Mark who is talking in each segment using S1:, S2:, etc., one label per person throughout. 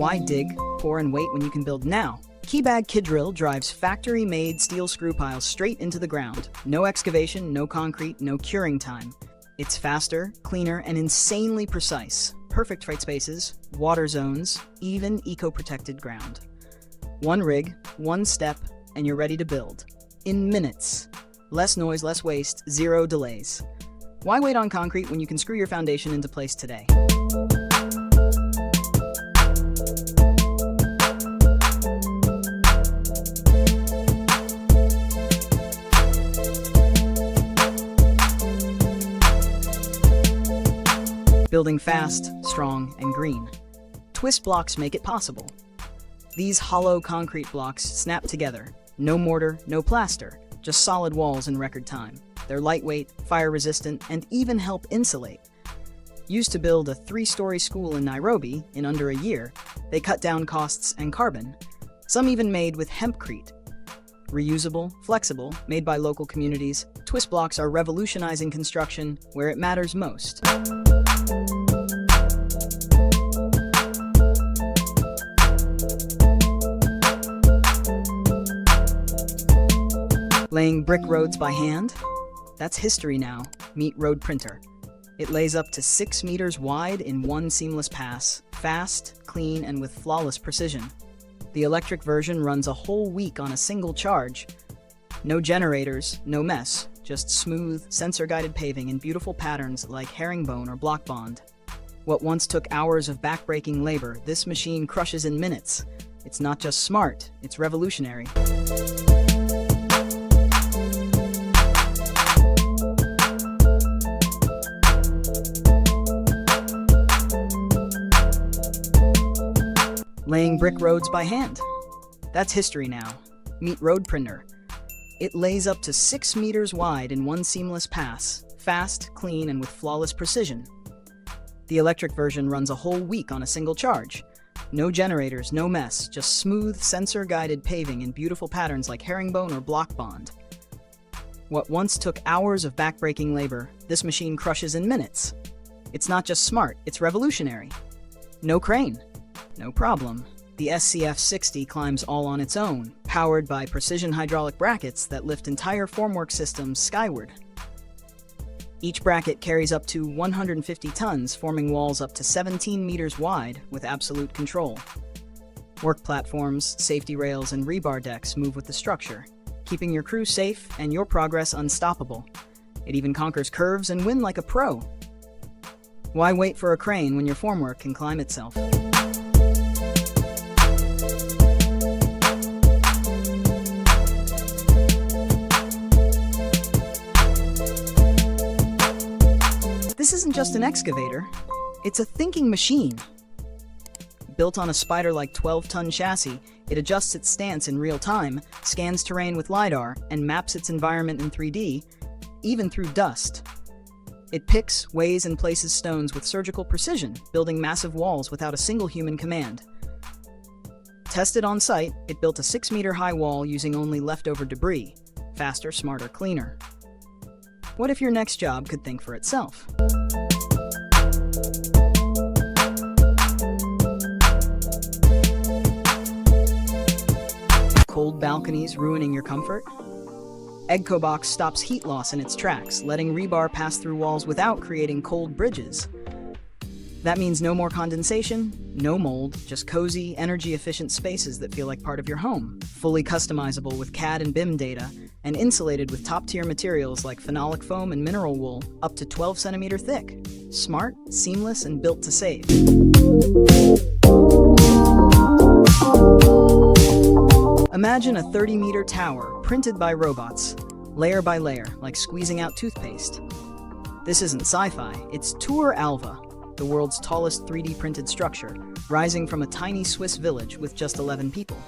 S1: Why dig, pour, and wait when you can build now? Keybag Kidrill drives factory-made steel screw piles straight into the ground. No excavation, no concrete, no curing time. It's faster, cleaner, and insanely precise. Perfect for spaces, water zones, even eco-protected ground. One rig, one step, and you're ready to build. In minutes. Less noise, less waste, zero delays. Why wait on concrete when you can screw your foundation into place today? Building fast, strong, and green. Twist blocks make it possible. These hollow concrete blocks snap together. No mortar, no plaster, just solid walls in record time. They're lightweight, fire-resistant, and even help insulate. Used to build a 3-story school in Nairobi in under a year, they cut down costs and carbon. Some even made with hempcrete. Reusable, flexible, made by local communities, twist blocks are revolutionizing construction where it matters most. Laying brick roads by hand? That's history now. Meet Road Printer. It lays up to 6 meters wide in one seamless pass, fast, clean, and with flawless precision. The electric version runs a whole week on a single charge. No generators, no mess, just smooth, sensor-guided paving in beautiful patterns like herringbone or block bond. What once took hours of back-breaking labor, this machine crushes in minutes. It's not just smart, it's revolutionary. Laying brick roads by hand. That's history now. Meet Road Printer. It lays up to 6 meters wide in one seamless pass, fast, clean, and with flawless precision. The electric version runs a whole week on a single charge. No generators, no mess, just smooth, sensor-guided paving in beautiful patterns like herringbone or block bond. What once took hours of back-breaking labor, this machine crushes in minutes. It's not just smart, it's revolutionary. No crane. No problem. The SCF-60 climbs all on its own, powered by precision hydraulic brackets that lift entire formwork systems skyward. Each bracket carries up to 150 tons, forming walls up to 17 meters wide with absolute control. Work platforms, safety rails, and rebar decks move with the structure, keeping your crew safe and your progress unstoppable. It even conquers curves and wins like a pro. Why wait for a crane when your formwork can climb itself? This isn't just an excavator, it's a thinking machine. Built on a spider-like 12-ton chassis, it adjusts its stance in real time, scans terrain with LiDAR, and maps its environment in 3D, even through dust. It picks, weighs, and places stones with surgical precision, building massive walls without a single human command. Tested on site, it built a 6-meter-high wall using only leftover debris. Faster, smarter, cleaner. What if your next job could think for itself? Cold balconies ruining your comfort? EcoBox stops heat loss in its tracks, letting rebar pass through walls without creating cold bridges. That means no more condensation, no mold, just cozy, energy-efficient spaces that feel like part of your home. Fully customizable with CAD and BIM data, and insulated with top-tier materials like phenolic foam and mineral wool, up to 12 centimeter thick. Smart, seamless, and built to save. Imagine a 30-meter tower printed by robots, layer by layer, like squeezing out toothpaste. This isn't sci-fi, it's Tour Alva, the world's tallest 3D printed structure, rising from a tiny Swiss village with just 11 people.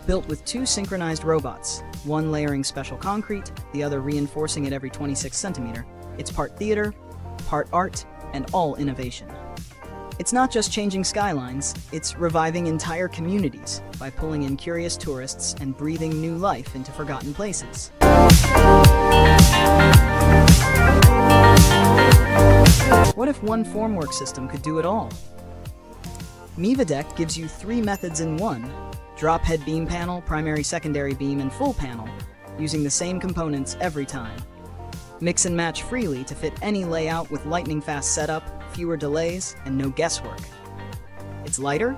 S1: Built with 2 synchronized robots, one layering special concrete, the other reinforcing it every 26 centimeter. It's part theater, part art, and all innovation. It's not just changing skylines, it's reviving entire communities by pulling in curious tourists and breathing new life into forgotten places. What if one formwork system could do it all? Deck gives you 3 methods in one: drop head beam panel, primary secondary beam, and full panel, using the same components every time. Mix and match freely to fit any layout with lightning-fast setup, fewer delays, and no guesswork. It's lighter,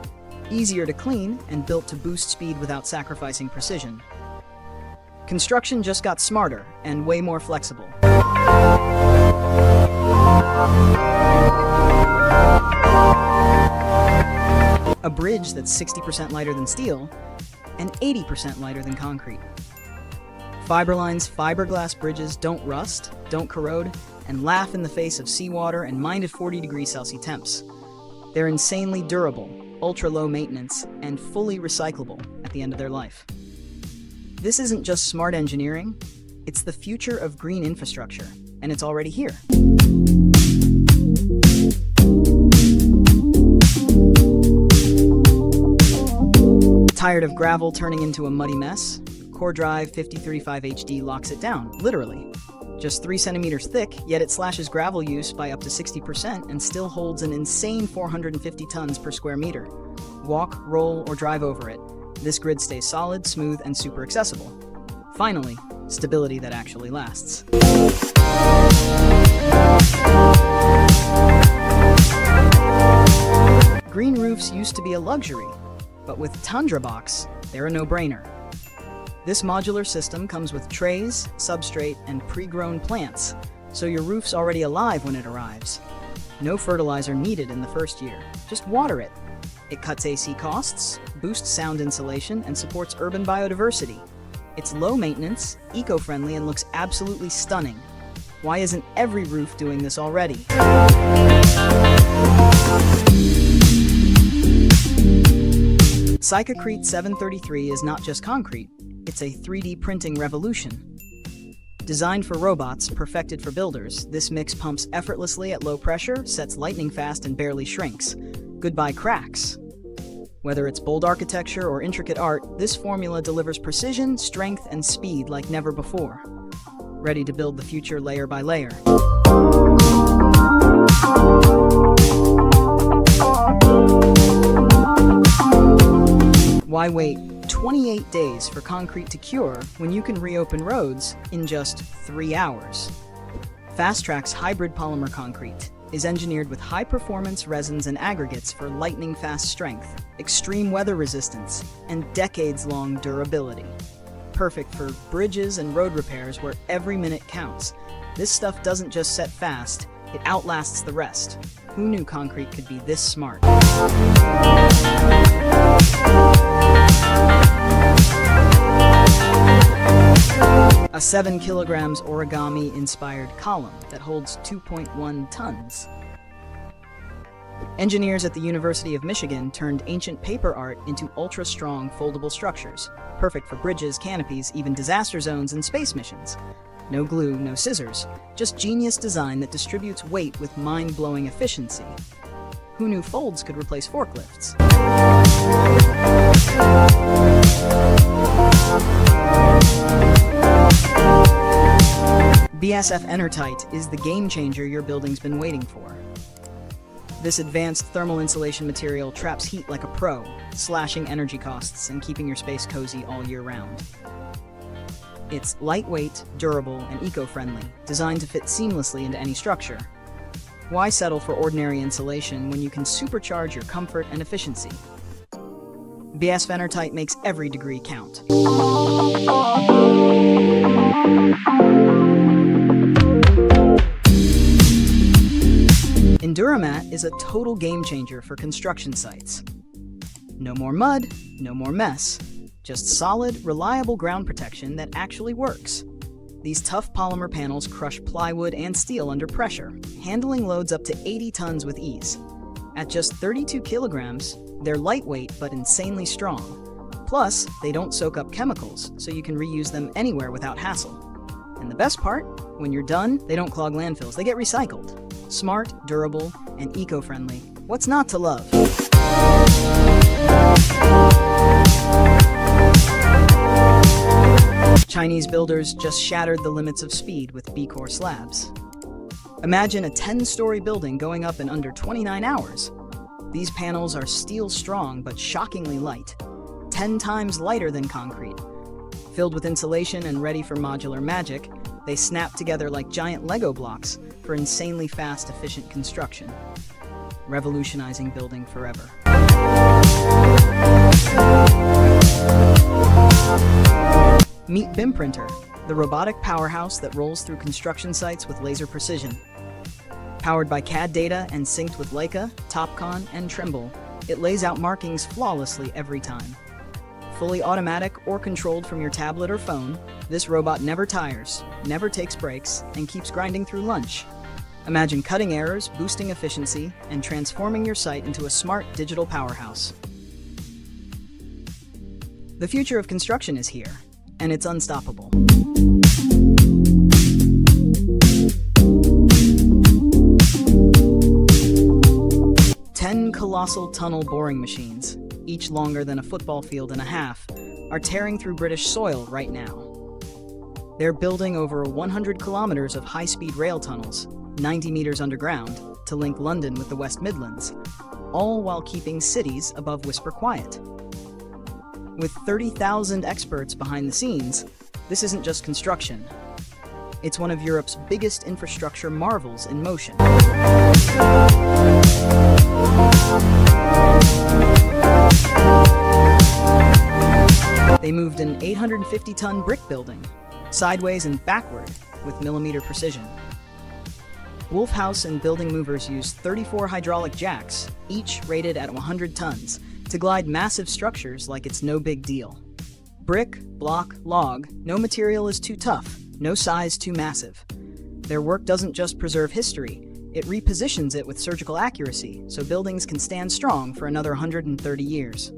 S1: easier to clean, and built to boost speed without sacrificing precision. Construction just got smarter and way more flexible. A bridge that's 60% lighter than steel and 80% lighter than concrete. Fiberline's fiberglass bridges don't rust, don't corrode, and laugh in the face of seawater and -40°C temps. They're insanely durable, ultra-low maintenance, and fully recyclable at the end of their life. This isn't just smart engineering, it's the future of green infrastructure, and it's already here. Tired of gravel turning into a muddy mess? CoreDrive 535 HD locks it down, literally. Just 3 centimeters thick, yet it slashes gravel use by up to 60% and still holds an insane 450 tons per square meter. Walk, roll, or drive over it. This grid stays solid, smooth, and super accessible. Finally, stability that actually lasts. Green roofs used to be a luxury, but with Tundra Box, they're a no-brainer. This modular system comes with trays, substrate, and pre-grown plants, so your roof's already alive when it arrives. No fertilizer needed in the first year, just water it. It cuts AC costs, boosts sound insulation, and supports urban biodiversity. It's low maintenance, eco-friendly, and looks absolutely stunning. Why isn't every roof doing this already? Sikacrete 733 is not just concrete, it's a 3D printing revolution. Designed for robots, perfected for builders, this mix pumps effortlessly at low pressure, sets lightning fast, and barely shrinks. Goodbye cracks. Whether it's bold architecture or intricate art, this formula delivers precision, strength, and speed like never before. Ready to build the future layer by layer. Why wait 28 days for concrete to cure when you can reopen roads in just 3 hours? FastTrack's hybrid polymer concrete is engineered with high-performance resins and aggregates for lightning-fast strength, extreme weather resistance, and decades-long durability. Perfect for bridges and road repairs where every minute counts. This stuff doesn't just set fast, it outlasts the rest. Who knew concrete could be this smart? A 7 kilograms origami-inspired column that holds 2.1 tons. Engineers at the University of Michigan turned ancient paper art into ultra-strong foldable structures, perfect for bridges, canopies, even disaster zones and space missions. No glue, no scissors, just genius design that distributes weight with mind-blowing efficiency. Who knew folds could replace forklifts? BSF Enertite is the game changer your building's been waiting for. This advanced thermal insulation material traps heat like a pro, slashing energy costs and keeping your space cozy all year round. It's lightweight, durable, and eco-friendly, designed to fit seamlessly into any structure. Why settle for ordinary insulation when you can supercharge your comfort and efficiency? BSF Enertite makes every degree count. Enduramat is a total game changer for construction sites. No more mud, no more mess. Just solid, reliable ground protection that actually works. These tough polymer panels crush plywood and steel under pressure, handling loads up to 80 tons with ease. At just 32 kilograms, they're lightweight but insanely strong. Plus, they don't soak up chemicals, so you can reuse them anywhere without hassle. And the best part? When you're done, they don't clog landfills, they get recycled. Smart, durable, and eco-friendly. What's not to love? Chinese builders just shattered the limits of speed with B-core slabs. Imagine a 10-story building going up in under 29 hours. These panels are steel-strong but shockingly light, 10 times lighter than concrete. Filled with insulation and ready for modular magic, they snap together like giant Lego blocks for insanely fast, efficient construction. Revolutionizing building forever. Meet BIM Printer, the robotic powerhouse that rolls through construction sites with laser precision. Powered by CAD data and synced with Leica, Topcon, and Trimble, it lays out markings flawlessly every time. Fully automatic or controlled from your tablet or phone, this robot never tires, never takes breaks, and keeps grinding through lunch. Imagine cutting errors, boosting efficiency, and transforming your site into a smart digital powerhouse. The future of construction is here, and it's unstoppable. 10 colossal tunnel boring machines, each longer than a football field and a half, are tearing through British soil right now. They're building over 100 kilometers of high-speed rail tunnels, 90 meters underground, to link London with the West Midlands, all while keeping cities above whisper quiet. With 30,000 experts behind the scenes, this isn't just construction. It's one of Europe's biggest infrastructure marvels in motion. They moved an 850-ton brick building, sideways and backward, with millimeter precision. Wolf House and building movers used 34 hydraulic jacks, each rated at 100 tons, to glide massive structures like it's no big deal. Brick, block, log, no material is too tough, no size too massive. Their work doesn't just preserve history, it repositions it with surgical accuracy so buildings can stand strong for another 130 years.